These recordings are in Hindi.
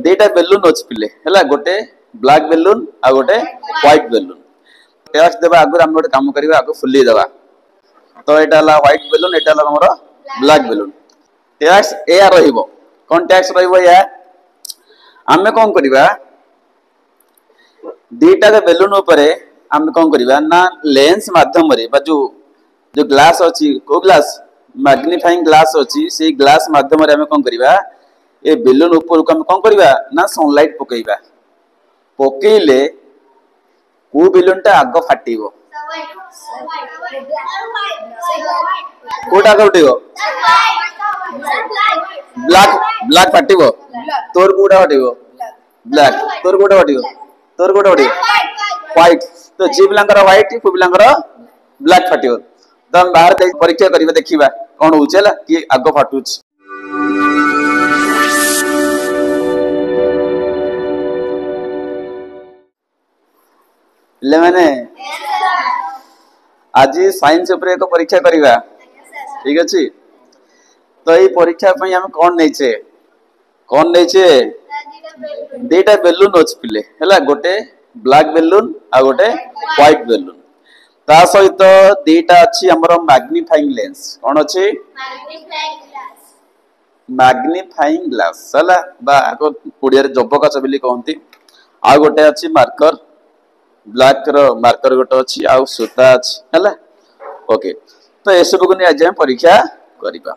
दीटा बेलून अच्छी पिले है गोटे ब्लैक बेलून आ गोटे व्हाइट बेलून टेस्ट देवा आगु आम गोटे कम करवा आगु फुली देवा तो यहाँ व्हाइट बेलून यहाँ तुम ब्लैक बेलून टैक्स या कौन टैक्स रहा आम कौन करवा दीटा बेलून आम कौन करवा ना लेंस माध्यम जो जो ग्लास अच्छी को ग्लास मैग्निफाइंग ग्लास अच्छी से ग्लास माध्यम आम कौन करवा ए बेलून ऊपर को आम कौन करवा ना सनलाइट पकईवा पकईले को बेलून टा आग फाटिबो कोटा उठिबो ब्लैक ब्लैक फाटिबो तोर कोटा फाटिबो ब्लैक तोर कोटा फाटिबो तोर कोटा फाटिबो व्हाइट तो जी पिलांकर व्हाइट को पिलांकर ब्लैक फाटिबो तो हम बाहर परीक्षा करिबा देखिबा कोन होचेला कि आग फाटुछ ले माने आज साइंस ऊपर एक परीक्षा करिबा ठीक अछि तो ये परीक्षा पई हम कोन नैचे दीटा बेलून अछि पिले हैला गोटे ब्लैक बेलून आ गोटे व्हाइट बेलून ता सहित दीटा अछि हमर मैग्नीफाइंग लेंस कोन अछि मैग्नीफाइंग ग्लास हैला बा आको पुडिया रे जबका चबिली कहंती आ गोटे अछि मार्कर ब्लैक रो मार्कर गोटे अछि आ सूता अछि हैला ओके तो ए सब को नि आज हम परीक्षा करिबा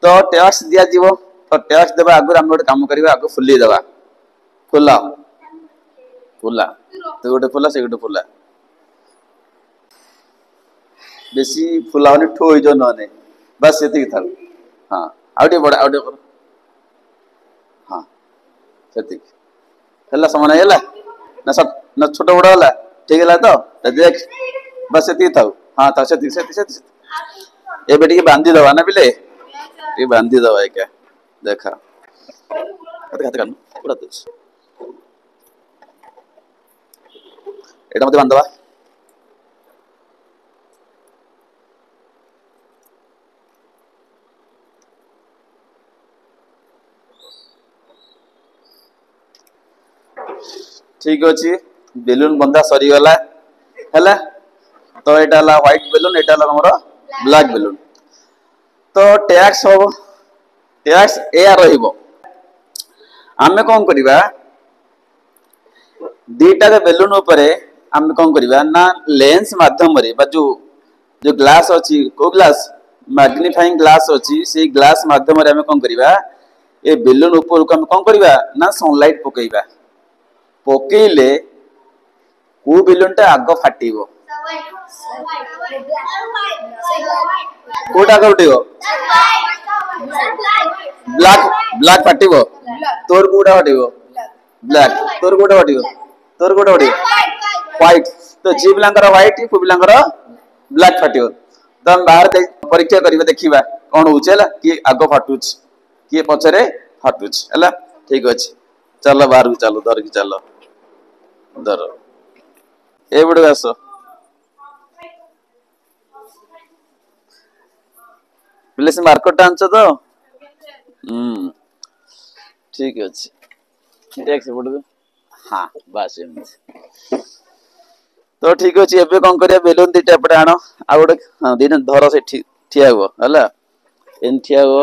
तो टेस्ट दिया जीवो तो टेस्ट देबा आगु हम गोटे काम करबा आगु फुली देबा फुला फुला तो गोटे फुला से गोटे फुला बेसी फुला होने ठो हो जो नने बस सेति था हां आउटे बड़ा आउटे कर हां सेति हल्ला समान हैला ना सब ना छोटा बड़ा होला ठीक हैला तो देख बस सेति था हां तो सेति सेति ए बेटी के बांधी दवा ना बिले ये बांधी दवा है क्या देखा हाथ कान पूरा तो एटा मते बांधवा ठीक अछि बेलून बंधा सरी गला हैला तो एटा ला व्हाइट बेलून एटा ला हमरो ब्लैक बेलून तो टैक्स या रहिबो आमे कोन करबा दीटा बेलून ऊपर आमे कोन करबा ना लेंस माध्यम रे बा जो जो ग्लास अछि को ग्लास मैग्नीफाइंग ग्लास अछि से ग्लास माध्यम रे आमे कोन करबा ए बेलून ऊपर को आमे कोन करबा ना सनलाइट पकईबा पकईले को बेलून टा आग फाटिबो कोटा उठिबो ब्लैक ब्लैक फाटिबो तोर कोटा फाटिबो ब्लैक तोर कोटा फाटिबो तोर कोटा फाटिबो व्हाइट तो जी पिलांकर व्हाइट को पिलांकर ब्लैक फाटिबो तो हम बाहर परीक्षा करिबा देखिबा कोन होचेला कि आग फाटुछ कि पछरे फाटुछ हैला ठीक अछि चलो बाहर को चलो दर की चलो दर ए बडे आसो प्लेस मार्केट टांचो तो ठीक अछि ठीक से बडे हां बस तो ठीक अछि एबे कोन करिया बेलून दीटा पडे आनो आ गोटे हां दिन धर से ठिया हो हला एन ठिया हो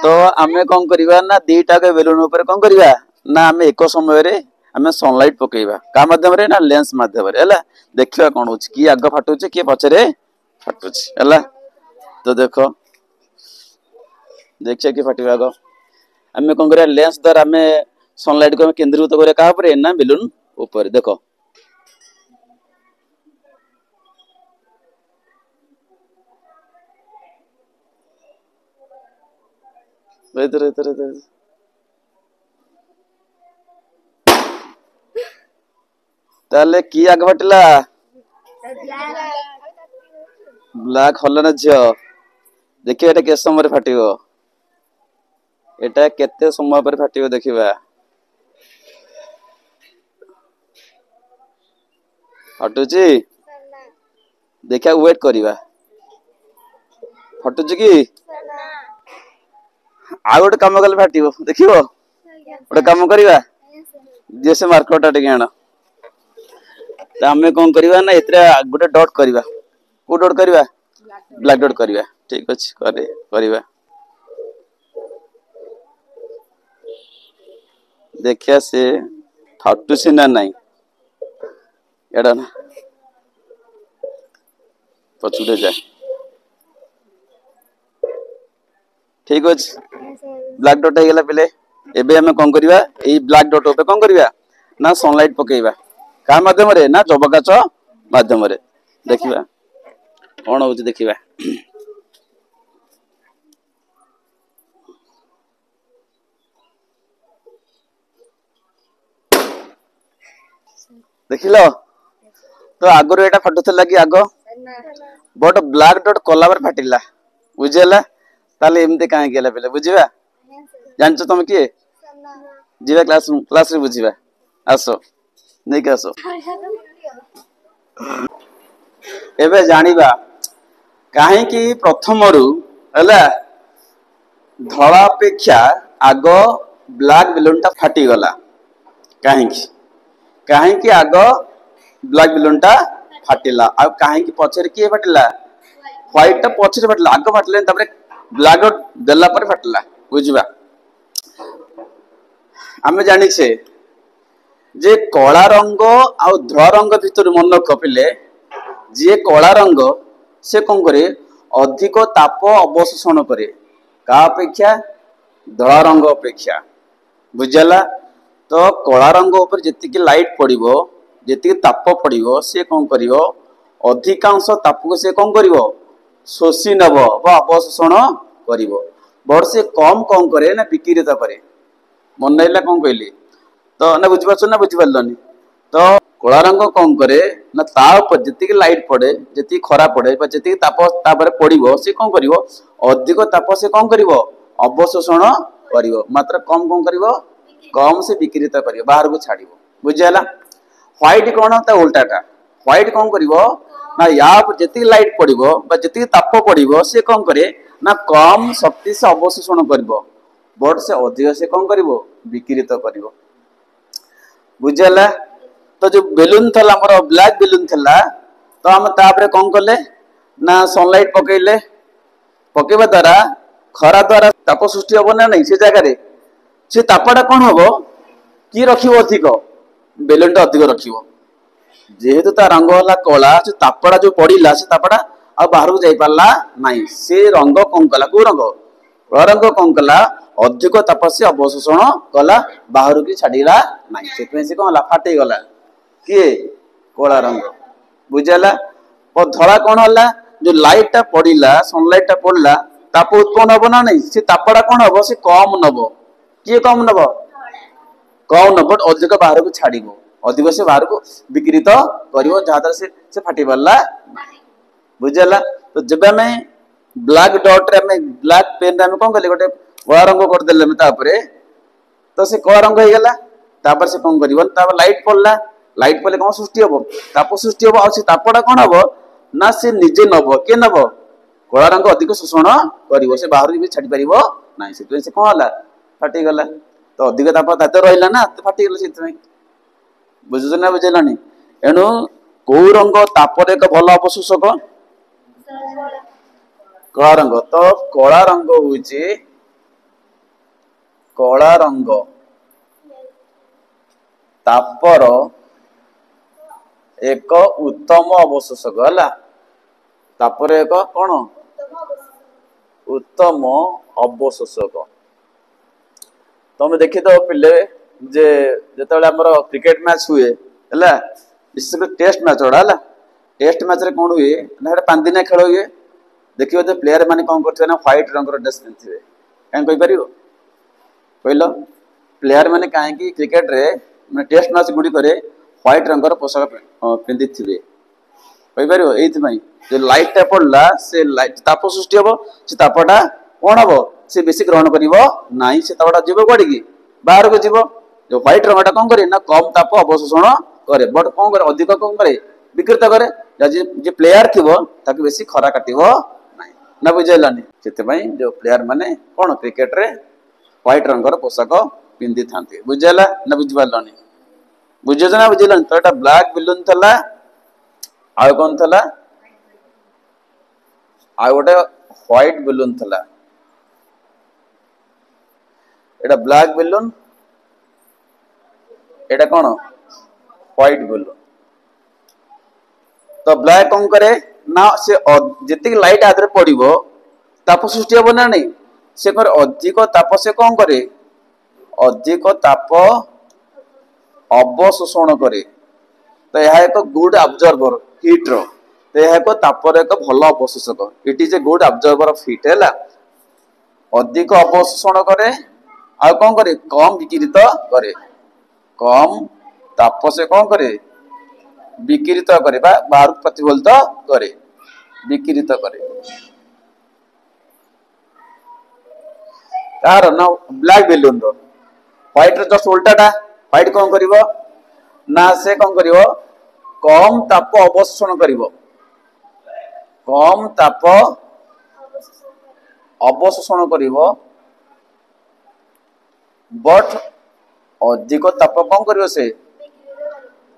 तो आमे कोन करबा ना दीटा के बेलून ऊपर कोन करबा ना आमे एको समय रे आमे सनलाइट पकईबा का माध्यम रे ना लेंस माध्यम रे हला देखिबा कोन होछ की आग फाटुछ की पछरे फाटुछ हला तो देखो देखछे की फाटिबा आग आमे कोन करिया लेंस द्वारा आमे सनलाइट को केंद्रीभूत करे का ऊपर ना बेलून ऊपर देखो इधर ताले की आग फाटिला ब्लैक हल ना झियो देखिए एटा के समय फाटिबो एटा केते समय पर फाटिबो देखिबा हटुची देखा वेट करिबा हटुची की आ गोटे काम कले फाटिबो देखिबो गोटे काम करवा जे से मार्करटा टे आण तो आम कौन करवा ना एत गोटे डट करवा को डट करवा ब्लैक डट करवा ठीक अच्छे करवा देखिया से फाटू सीना नहीं एड़ा ना पछुटे जाए ठीक अच्छे ब्लैक डॉट हो गला पहले एबे हमें कौन करवा ए ब्लैक डॉट पे कौन करवा ना सनलाइट पकेइबा का माध्यम रे ना जबकाच माध्यम रे देखिबा कौन होउछ देखिबा देखिलो तो आगरो एटा फाटुथला कि आगो बट ब्लैक डॉट कला बार फाटिला बुझेला ताले एमते काहे गेला पहले बुझिबा जानछ तुम किए जीवा क्लास रे बुझिबा आसो नहीं के आसो एबे जानिबा काहे कि प्रथम रु हला धड़ा अपेक्षा आगो ब्लैक बेलून टा फाटी गला काहे कि आगो ब्लैक बेलून टा फाटिला आ काहे कि पछरे के फाटिला व्हाइट टा पछरे फाटिला आगो फाटले तबरे ब्लैक डॉट देला पर फाटिला बुझिबा आमे जानि छे जे कला रंग आ धला रंग भितर मन कपिले जे कला रंग से कौन करे अधिक ताप अवशोषण करे का अपेक्षा धला रंग अपेक्षा बुझला तो कला रंग ऊपर जेतिकी लाइट पड़िबो जेतिकी ताप पड़िबो से कौन करिवो अधिकांश ताप को से कौन करिवो शोषी नबो बा अवशोषण करिवो बड़ से कम कौन करे ना विकिरित करे मन नाइला कौन कहली तो ना बुझ पाछ ना बुझ पारलनी तो कला रंग कौन करे ना ता ऊपर जेतिकी लाइट पड़े जेतिकी खरा पड़े बा जेतिकी ताप तापर पड़िबो से कौन करिवो अधिक ताप से कौन करिवो अवशोषण करिवो मात्र कम कौन करिवो कम से विकिरित करिवो बाहर को छाड़िवो बुझला व्हाइट कौन ता उल्टाटा व्हाइट कौन करिवो ना या पर जेतिकी लाइट पड़िबो बा जेतिकी ताप पड़िबो से कौन करे ना कम शक्ति से अवशोषण करिवो बड़ से अधिक से कौन करिवो विकिरित करिवो बुझला तो जो बेलून थला हमर ब्लैक बेलून थला तो हम तापरे कौन करले ना सनलाइट पकेइले पकेबा द्वारा खरा द्वारा ताप सृष्टि होबो ना नहीं से जगह रे से तापडा कौन होबो की रखिबो अधिक बेलून टा अधिक रखिबो जेहेतु ता रंग होला कला से तापडा जो पड़िला से तापडा आ बाहर को जाई पाला नहीं से रंग कौन कला को रंग कौन कला अधिक ताप से अवशोषण कला बाहर की छाड़ीला नहीं से से कौन फाटी गला किए कला रंग बुझला और धड़ा कौन होला जो लाइट टा पड़िला सनलाइट टा पड़ला ताप उत्पन्न होबो ना नहीं से तापडा कौन होबो से कम नबो किए कम नबो कम नबो अधिक बाहर को छाड़ीबो अधिक से बाहर को विकृत करिवो जहां से फाटी परला बुझला तो जब हमें ब्लैक डॉट रे हमें ब्लैक पेन रे हमें कौन करले गोटे कला रंग कर देले में तापरे तो से कला रंग हो गला तापर से कौन करिवो तापर लाइट पड़ले कौन सृष्टि होबो ताप सृष्टि होबो आ से तापडा कौन होबो ना से निजे नबो के नबो कला रंग अधिक शोषण करिवो से बाहर भी छाडी परिवो नाही से कौन होला फाटी गला तो अधिक ताप ताते रहिला ना तो फाटी गला से बुझुछ ना बुझेलानी एनु को रंग तापर एक भल अवशोषक कला रंग तो कला रंग होउची कला रंग तापर एक उत्तम अवशोषक हला तापर एक कौन उत्तम अवशोषक तुम देखी तो पिले जे जेतेबेले हमर क्रिकेट मैच हुए हला विशेष टेस्ट मैच ओडा हला टेस्ट मैच रे कोन हुए ना हेटा 5 दिन खेल हुए देखियो जे प्लेयर माने कोन करथे ना व्हाइट रंग रो ड्रेस पिनथिबे काहे कोइ परियो पहिलो प्लेयर माने काहे कि क्रिकेट रे माने टेस्ट मैच गुडी करे व्हाइट रंग रो पोशाक पिनथिबे कोइ परियो एथि भाई जो लाइट टा पड़ला से लाइट ताप सृष्टि होबो से तापटा कोन होबो से बेसी ग्रहण करिवो नाही से तापटा जीवो कोडी की बाहर को जीवो जो व्हाइट रंगटा कौन करे ना कम ताप अवशोषण करे बट कौन करे अधिक कौन करे विकृत करे जे प्लेयर थिबो ताके बेसी खरा काटिबो नाही ना बुझेलानी सेते भाई जो प्लेयर माने कोन क्रिकेट रे व्हाइट रंगर पोशाक पिंधि था बुझेगा ना बुझिपारे बुझे ना बुझे तो ये ब्लैक बेलून था आ कौन था आ गोटे व्हाइट बेलून था एटा ब्लैक बेलून एटा कौन व्हाइट बेलून तो ब्लैक कौन करे ना से जितनी लाइट आदि पड़ो ताप सृष्टि हम ना नहीं से अधिक ताप से कौन करे अधिक ताप अवशोषण करे तो यह एक गुड ऑब्जर्वर हीट रो तो यह एक तापर एक भल अवशोषक it is a good observer of heat है अधिक अवशोषण करे आ कौन करे कम विकिरित करे कम ताप से कौन करे विकिरित करे बाहर प्रतिफलित करे विकिरित करे तार ना ब्लैक बेलून रो व्हाइट रो जस्ट उल्टाटा व्हाइट कौन करिवो ना से कौन करिवो कम ताप अवशोषण करिवो कम ताप अवशोषण करिवो बट अधिक ताप कौन करिवो से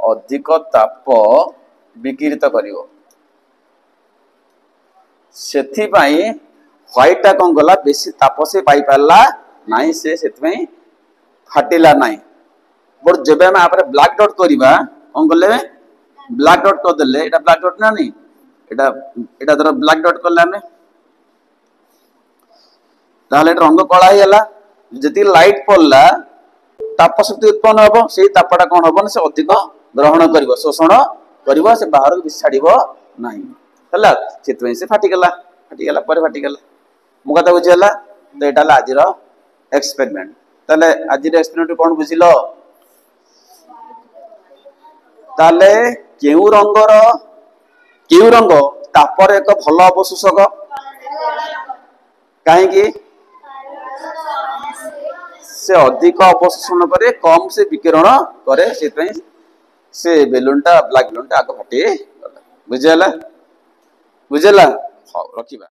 अधिक ताप विकिरित करिवो सेथि पई व्हाइट टा कौन गला बेसी ताप से पाई पारला नाही से फाटिला नाही बट जब हम आपरे ब्लैक डॉट करबा कौन गले ब्लैक डॉट कर देले एटा ब्लैक डॉट ना नहीं एटा एटा धर ब्लैक डॉट करले हमें ताले रंग कला हिला जति लाइट पड़ला ताप शक्ति उत्पन्न होबो सेही तापटा कौन होबो से अधिक ग्रहण करिवो शोषण करिवो से बाहर को छाड़िबो नाही हला सेतवे से फाटी गला पर फाटी गला मु कथा बुझिला तो एटा ला आजिर एक्सपेरिमेंट ताले आजिर एक्सपेरिमेंट कोन बुझिलो ताले केउ रंग तापर एक भल अवशोषक कहीं से अधिक अवशोषण करे कम से विकिरण करे से बेलूनटा ब्लैक बेलूनटा आग फाटी बुझेला हाँ रखिबा।